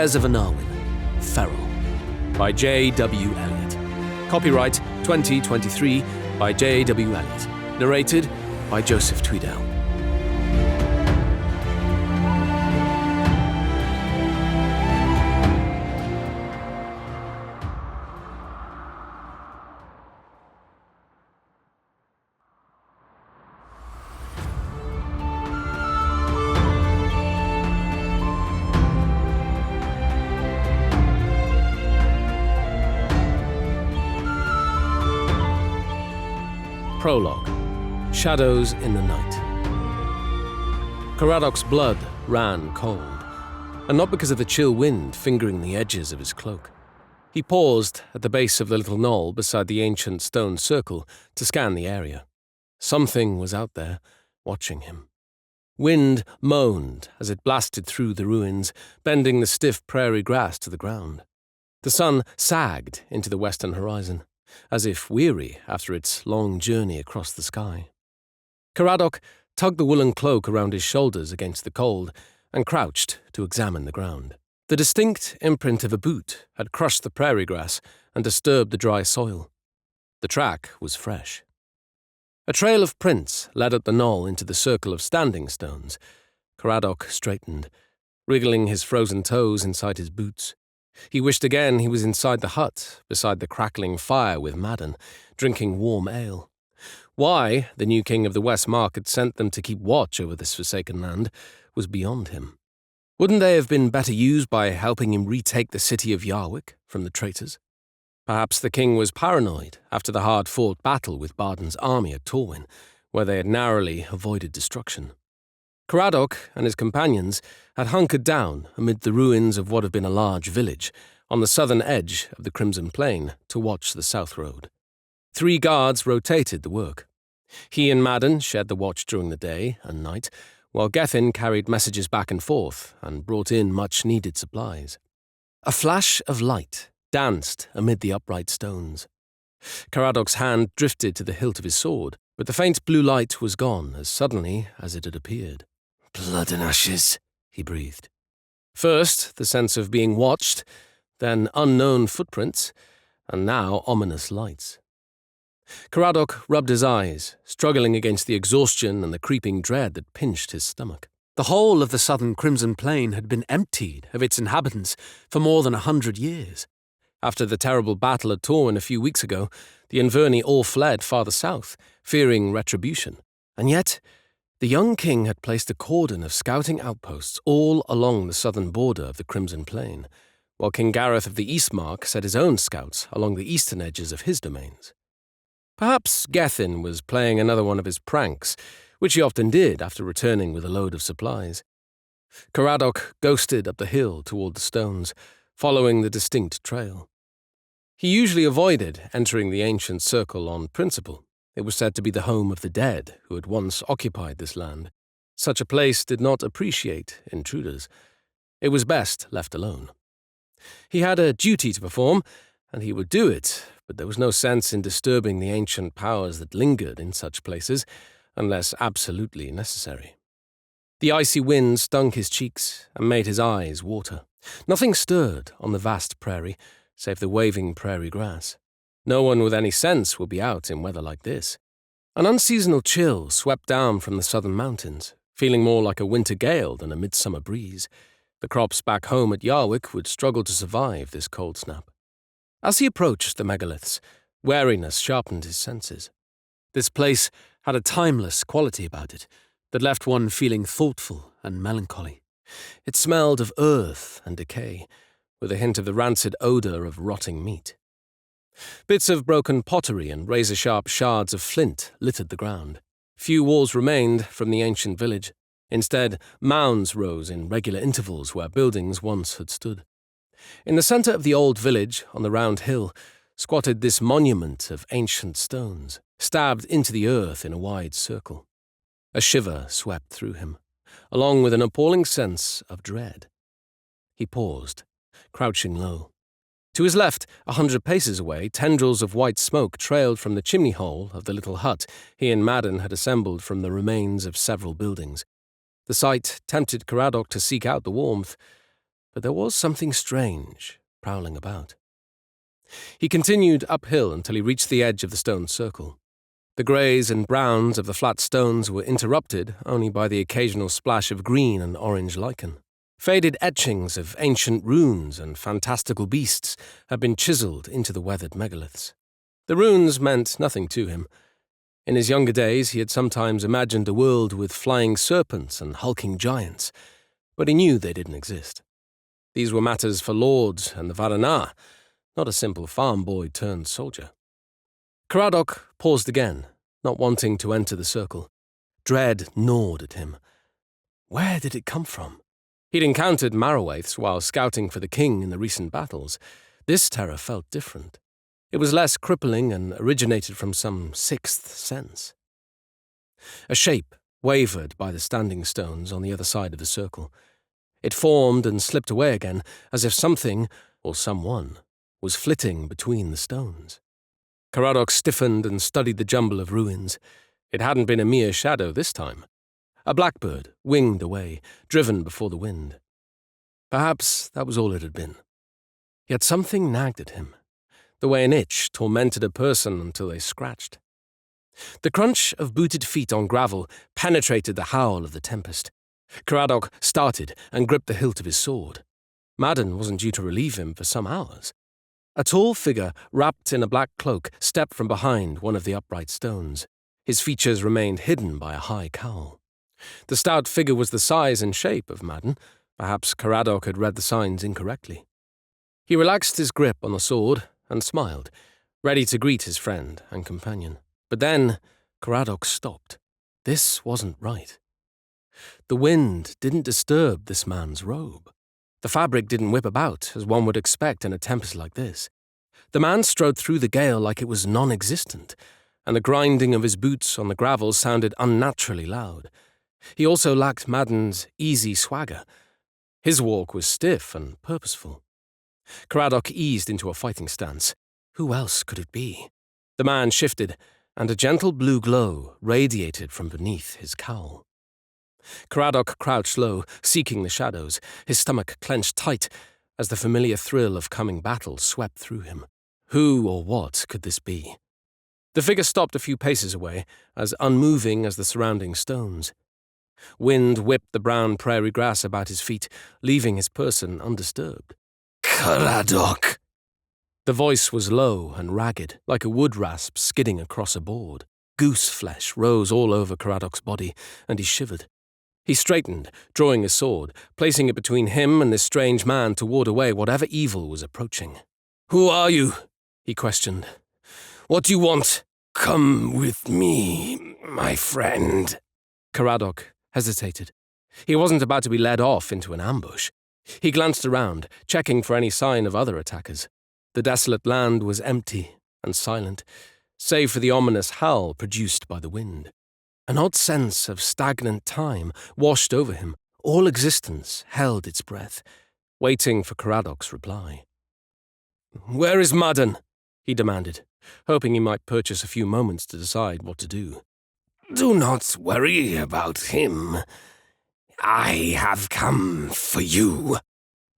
Heirs of Anarwyn, Feral, by J.W. Eliot. Copyright 2023 by J.W. Eliot. Narrated by Joseph Tweedale. Prologue. Shadows in the night. Caradoc's blood ran cold, and not because of the chill wind fingering the edges of his cloak. He paused at the base of the little knoll beside the ancient stone circle to scan the area. Something was out there, watching him. Wind moaned as it blasted through the ruins, bending the stiff prairie grass to the ground. The sun sagged into the western horizon, as if weary after its long journey across the sky. Caradoc tugged the woolen cloak around his shoulders against the cold and crouched to examine the ground. The distinct imprint of a boot had crushed the prairie grass and disturbed the dry soil. The track was fresh. A trail of prints led up the knoll into the circle of standing stones. Caradoc straightened, wriggling his frozen toes inside his boots. He wished again he was inside the hut, beside the crackling fire with Madden, drinking warm ale. Why the new king of the West Mark had sent them to keep watch over this forsaken land was beyond him. Wouldn't they have been better used by helping him retake the city of Yarwick from the traitors? Perhaps the king was paranoid after the hard-fought battle with Barden's army at Torwin, where they had narrowly avoided destruction. Caradoc and his companions had hunkered down amid the ruins of what had been a large village on the southern edge of the Crimson Plain to watch the south road. 3 guards rotated the work. He and Madden shared the watch during the day and night, while Gethin carried messages back and forth and brought in much-needed supplies. A flash of light danced amid the upright stones. Caradoc's hand drifted to the hilt of his sword, but the faint blue light was gone as suddenly as it had appeared. "Blood and ashes," he breathed. First, the sense of being watched, then unknown footprints, and now ominous lights. Caradoc rubbed his eyes, struggling against the exhaustion and the creeping dread that pinched his stomach. The whole of the southern Crimson Plain had been emptied of its inhabitants for more than 100 years. After the terrible battle at Torwin a few weeks ago, the Inverni all fled farther south, fearing retribution. And yet, the young king had placed a cordon of scouting outposts all along the southern border of the Crimson Plain, while King Gareth of the Eastmark set his own scouts along the eastern edges of his domains. Perhaps Gethin was playing another one of his pranks, which he often did after returning with a load of supplies. Caradoc ghosted up the hill toward the stones, following the distinct trail. He usually avoided entering the ancient circle on principle. It was said to be the home of the dead who had once occupied this land. Such a place did not appreciate intruders. It was best left alone. He had a duty to perform, and he would do it, but there was no sense in disturbing the ancient powers that lingered in such places, unless absolutely necessary. The icy wind stung his cheeks and made his eyes water. Nothing stirred on the vast prairie, save the waving prairie grass. No one with any sense would be out in weather like this. An unseasonal chill swept down from the southern mountains, feeling more like a winter gale than a midsummer breeze. The crops back home at Yarwick would struggle to survive this cold snap. As he approached the megaliths, wariness sharpened his senses. This place had a timeless quality about it that left one feeling thoughtful and melancholy. It smelled of earth and decay, with a hint of the rancid odour of rotting meat. Bits of broken pottery and razor-sharp shards of flint littered the ground. Few walls remained from the ancient village. Instead, mounds rose in regular intervals where buildings once had stood. In the centre of the old village, on the round hill, squatted this monument of ancient stones, stabbed into the earth in a wide circle. A shiver swept through him, along with an appalling sense of dread. He paused, crouching low. To his left, 100 paces away, tendrils of white smoke trailed from the chimney hole of the little hut he and Madden had assembled from the remains of several buildings. The sight tempted Caradoc to seek out the warmth, but there was something strange prowling about. He continued uphill until he reached the edge of the stone circle. The greys and browns of the flat stones were interrupted only by the occasional splash of green and orange lichen. Faded etchings of ancient runes and fantastical beasts had been chiselled into the weathered megaliths. The runes meant nothing to him. In his younger days, he had sometimes imagined a world with flying serpents and hulking giants, but he knew they didn't exist. These were matters for lords and the Varanar, not a simple farm boy turned soldier. Caradoc paused again, not wanting to enter the circle. Dread gnawed at him. Where did it come from? He'd encountered Marrowaiths while scouting for the king in the recent battles. This terror felt different. It was less crippling and originated from some sixth sense. A shape wavered by the standing stones on the other side of the circle. It formed and slipped away again, as if something, or someone, was flitting between the stones. Caradoc stiffened and studied the jumble of ruins. It hadn't been a mere shadow this time. A blackbird winged away, driven before the wind. Perhaps that was all it had been. Yet something nagged at him, the way an itch tormented a person until they scratched. The crunch of booted feet on gravel penetrated the howl of the tempest. Caradoc started and gripped the hilt of his sword. Madden wasn't due to relieve him for some hours. A tall figure, wrapped in a black cloak, stepped from behind one of the upright stones. His features remained hidden by a high cowl. The stout figure was the size and shape of Madden. Perhaps Caradoc had read the signs incorrectly. He relaxed his grip on the sword and smiled, ready to greet his friend and companion. But then Caradoc stopped. This wasn't right. The wind didn't disturb this man's robe. The fabric didn't whip about, as one would expect in a tempest like this. The man strode through the gale like it was non-existent, and the grinding of his boots on the gravel sounded unnaturally loud. He also lacked Madden's easy swagger. His walk was stiff and purposeful. Caradoc eased into a fighting stance. Who else could it be? The man shifted, and a gentle blue glow radiated from beneath his cowl. Caradoc crouched low, seeking the shadows, his stomach clenched tight as the familiar thrill of coming battle swept through him. Who or what could this be? The figure stopped a few paces away, as unmoving as the surrounding stones. Wind whipped the brown prairie grass about his feet, leaving his person undisturbed. Caradoc! The voice was low and ragged, like a wood rasp skidding across a board. Goose flesh rose all over Caradoc's body, and he shivered. He straightened, drawing his sword, placing it between him and this strange man to ward away whatever evil was approaching. Who are you? He questioned. What do you want? Come with me, my friend. Caradoc hesitated. He wasn't about to be led off into an ambush. He glanced around, checking for any sign of other attackers. The desolate land was empty and silent, save for the ominous howl produced by the wind. An odd sense of stagnant time washed over him. All existence held its breath, waiting for Caradoc's reply. Where is Madden? He demanded, hoping he might purchase a few moments to decide what to do. Do not worry about him. I have come for you.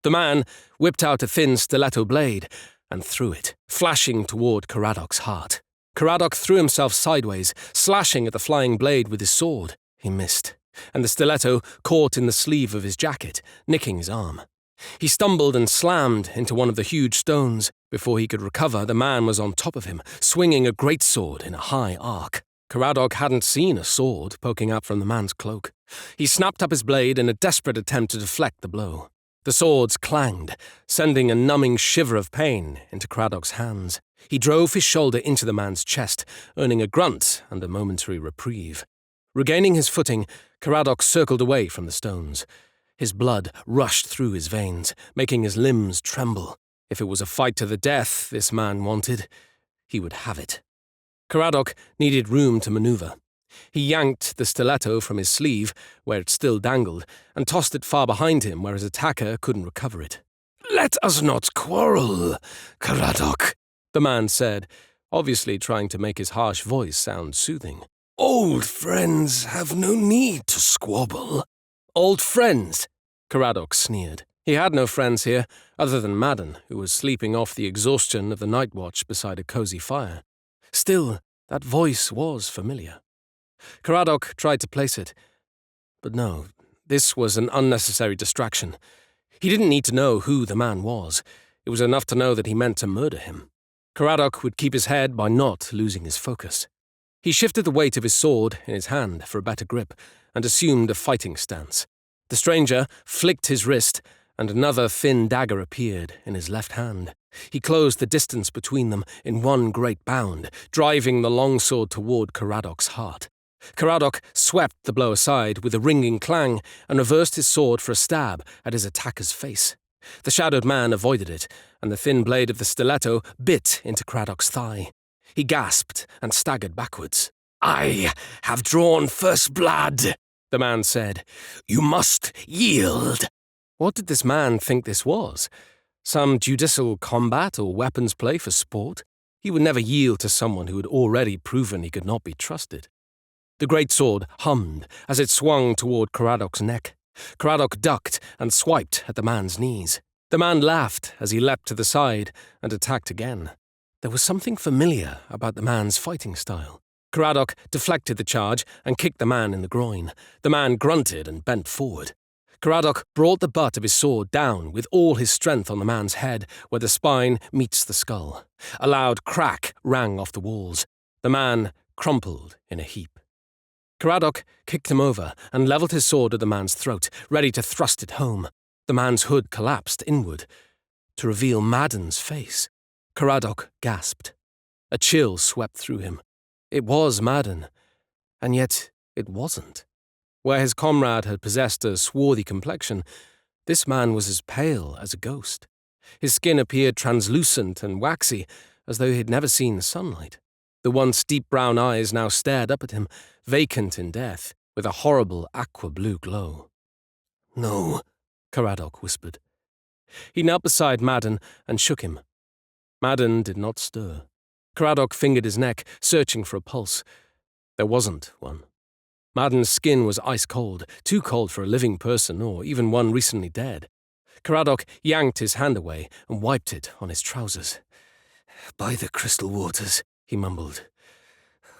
The man whipped out a thin stiletto blade and threw it, flashing toward Caradoc's heart. Caradoc threw himself sideways, slashing at the flying blade with his sword. He missed, and the stiletto caught in the sleeve of his jacket, nicking his arm. He stumbled and slammed into one of the huge stones. Before he could recover, the man was on top of him, swinging a greatsword in a high arc. Caradoc hadn't seen a sword poking out from the man's cloak. He snapped up his blade in a desperate attempt to deflect the blow. The swords clanged, sending a numbing shiver of pain into Caradoc's hands. He drove his shoulder into the man's chest, earning a grunt and a momentary reprieve. Regaining his footing, Caradoc circled away from the stones. His blood rushed through his veins, making his limbs tremble. If it was a fight to the death this man wanted, he would have it. Caradoc needed room to maneuver. He yanked the stiletto from his sleeve, where it still dangled, and tossed it far behind him where his attacker couldn't recover it. Let us not quarrel, Caradoc, the man said, obviously trying to make his harsh voice sound soothing. Old friends have no need to squabble. Old friends, Caradoc sneered. He had no friends here, other than Madden, who was sleeping off the exhaustion of the night watch beside a cosy fire. Still, that voice was familiar. Caradoc tried to place it, but no, this was an unnecessary distraction. He didn't need to know who the man was. It was enough to know that he meant to murder him. Caradoc would keep his head by not losing his focus. He shifted the weight of his sword in his hand for a better grip and assumed a fighting stance. The stranger flicked his wrist, and another thin dagger appeared in his left hand. He closed the distance between them in one great bound, driving the longsword toward Caradoc's heart. Caradoc swept the blow aside with a ringing clang and reversed his sword for a stab at his attacker's face. The shadowed man avoided it, and the thin blade of the stiletto bit into Caradoc's thigh. He gasped and staggered backwards. I have drawn first blood, the man said. You must yield. What did this man think this was? Some judicial combat or weapons play for sport? He would never yield to someone who had already proven he could not be trusted. The great sword hummed as it swung toward Caradoc's neck. Caradoc ducked and swiped at the man's knees. The man laughed as he leapt to the side and attacked again. There was something familiar about the man's fighting style. Caradoc deflected the charge and kicked the man in the groin. The man grunted and bent forward. Caradoc brought the butt of his sword down with all his strength on the man's head, where the spine meets the skull. A loud crack rang off the walls. The man crumpled in a heap. Caradoc kicked him over and levelled his sword at the man's throat, ready to thrust it home. The man's hood collapsed inward to reveal Madden's face. Caradoc gasped. A chill swept through him. It was Madden, and yet it wasn't. Where his comrade had possessed a swarthy complexion, this man was as pale as a ghost. His skin appeared translucent and waxy, as though he had never seen the sunlight. The once deep brown eyes now stared up at him, vacant in death, with a horrible aqua-blue glow. No, Caradoc whispered. He knelt beside Madden and shook him. Madden did not stir. Caradoc fingered his neck, searching for a pulse. There wasn't one. Madden's skin was ice-cold, too cold for a living person or even one recently dead. Caradoc yanked his hand away and wiped it on his trousers. By the crystal waters, he mumbled.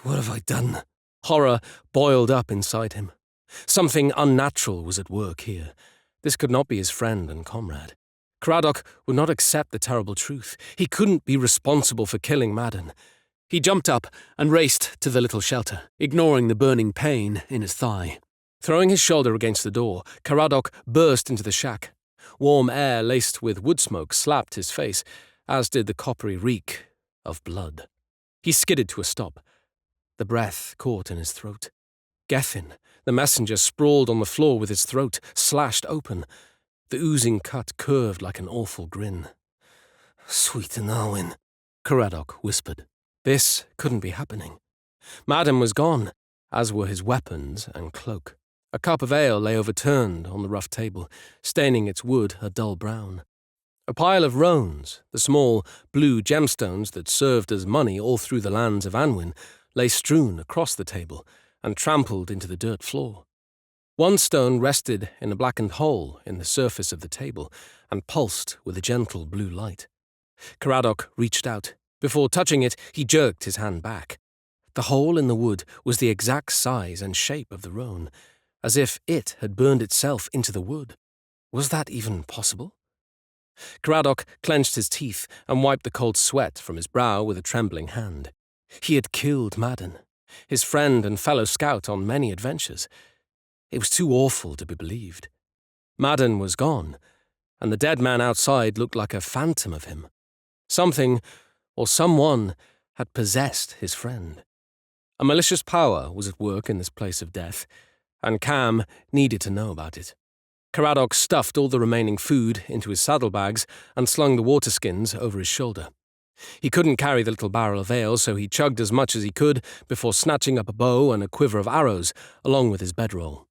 What have I done? Horror boiled up inside him. Something unnatural was at work here. This could not be his friend and comrade. Caradoc would not accept the terrible truth. He couldn't be responsible for killing Madden. He jumped up and raced to the little shelter, ignoring the burning pain in his thigh. Throwing his shoulder against the door, Caradoc burst into the shack. Warm air laced with wood smoke slapped his face, as did the coppery reek of blood. He skidded to a stop. The breath caught in his throat. Gethin, the messenger, sprawled on the floor with his throat slashed open. The oozing cut curved like an awful grin. Sweet Anarwyn, Caradoc whispered. This couldn't be happening. Madden was gone, as were his weapons and cloak. A cup of ale lay overturned on the rough table, staining its wood a dull brown. A pile of roans, the small blue gemstones that served as money all through the lands of Anwyn, lay strewn across the table and trampled into the dirt floor. One stone rested in a blackened hole in the surface of the table and pulsed with a gentle blue light. Caradoc reached out. Before touching it, he jerked his hand back. The hole in the wood was the exact size and shape of the roan, as if it had burned itself into the wood. Was that even possible? Caradoc clenched his teeth and wiped the cold sweat from his brow with a trembling hand. He had killed Madden, his friend and fellow scout on many adventures. It was too awful to be believed. Madden was gone, and the dead man outside looked like a phantom of him. Something, or someone, had possessed his friend. A malicious power was at work in this place of death, and Cam needed to know about it. Caradoc stuffed all the remaining food into his saddlebags and slung the water skins over his shoulder. He couldn't carry the little barrel of ale, so he chugged as much as he could before snatching up a bow and a quiver of arrows, along with his bedroll.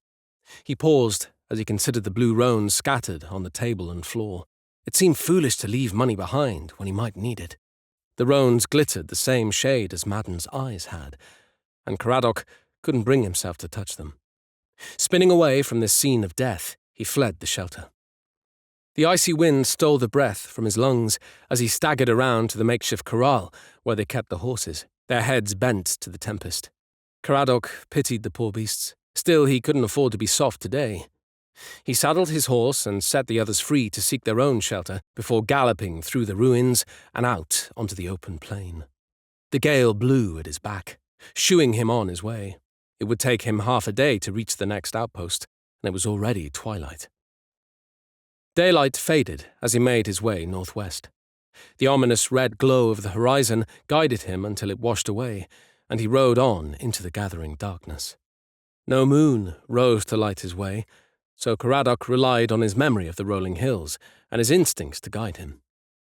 He paused as he considered the blue roans scattered on the table and floor. It seemed foolish to leave money behind when he might need it. The roans glittered the same shade as Madden's eyes had, and Caradoc couldn't bring himself to touch them. Spinning away from this scene of death, he fled the shelter. The icy wind stole the breath from his lungs as he staggered around to the makeshift corral where they kept the horses, their heads bent to the tempest. Caradoc pitied the poor beasts. Still, he couldn't afford to be soft today. He saddled his horse and set the others free to seek their own shelter before galloping through the ruins and out onto the open plain. The gale blew at his back, shooing him on his way. It would take him half a day to reach the next outpost, and it was already twilight. Daylight faded as he made his way northwest. The ominous red glow of the horizon guided him until it washed away, and he rode on into the gathering darkness. No moon rose to light his way, so Caradoc relied on his memory of the rolling hills and his instincts to guide him.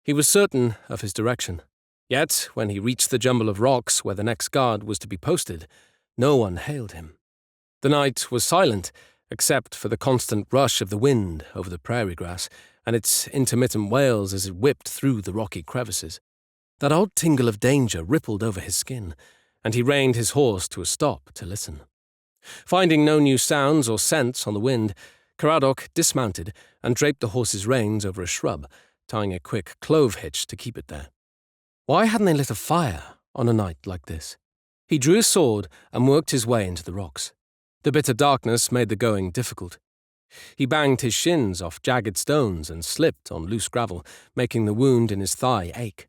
He was certain of his direction. Yet, when he reached the jumble of rocks where the next guard was to be posted, no one hailed him. The night was silent, except for the constant rush of the wind over the prairie grass and its intermittent wails as it whipped through the rocky crevices. That odd tingle of danger rippled over his skin, and he reined his horse to a stop to listen. Finding no new sounds or scents on the wind, Caradoc dismounted and draped the horse's reins over a shrub, tying a quick clove hitch to keep it there. Why hadn't they lit a fire on a night like this? He drew his sword and worked his way into the rocks. The bitter darkness made the going difficult. He banged his shins off jagged stones and slipped on loose gravel, making the wound in his thigh ache.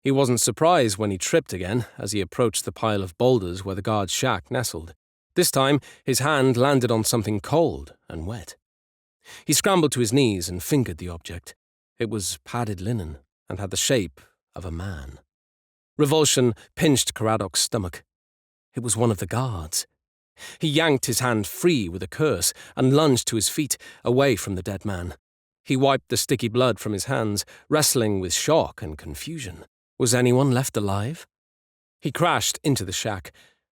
He wasn't surprised when he tripped again as he approached the pile of boulders where the guard's shack nestled. This time, his hand landed on something cold and wet. He scrambled to his knees and fingered the object. It was padded linen and had the shape of a man. Revulsion pinched Caradoc's stomach. It was one of the guards. He yanked his hand free with a curse and lunged to his feet, away from the dead man. He wiped the sticky blood from his hands, wrestling with shock and confusion. Was anyone left alive? He crashed into the shack.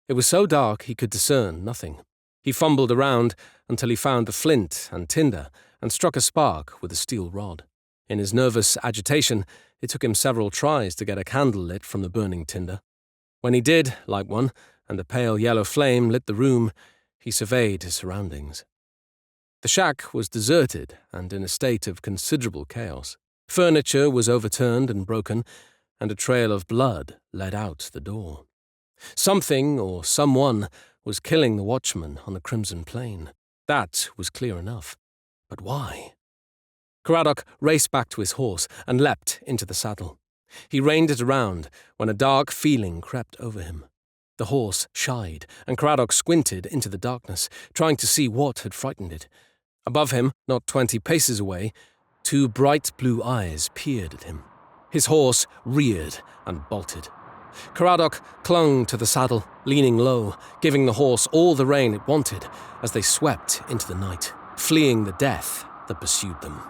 It was so dark he could discern nothing. He fumbled around until he found the flint and tinder and struck a spark with a steel rod. In his nervous agitation, it took him several tries to get a candle lit from the burning tinder. When he did light one, and the pale yellow flame lit the room, he surveyed his surroundings. The shack was deserted and in a state of considerable chaos. Furniture was overturned and broken, and a trail of blood led out the door. Something or someone was killing the watchman on the Crimson Plain. That was clear enough. But why? Caradoc raced back to his horse and leapt into the saddle. He reined it around when a dark feeling crept over him. The horse shied, and Caradoc squinted into the darkness, trying to see what had frightened it. Above him, not 20 paces away, 2 bright blue eyes peered at him. His horse reared and bolted. Caradoc clung to the saddle, leaning low, giving the horse all the rein it wanted as they swept into the night, fleeing the death that pursued them.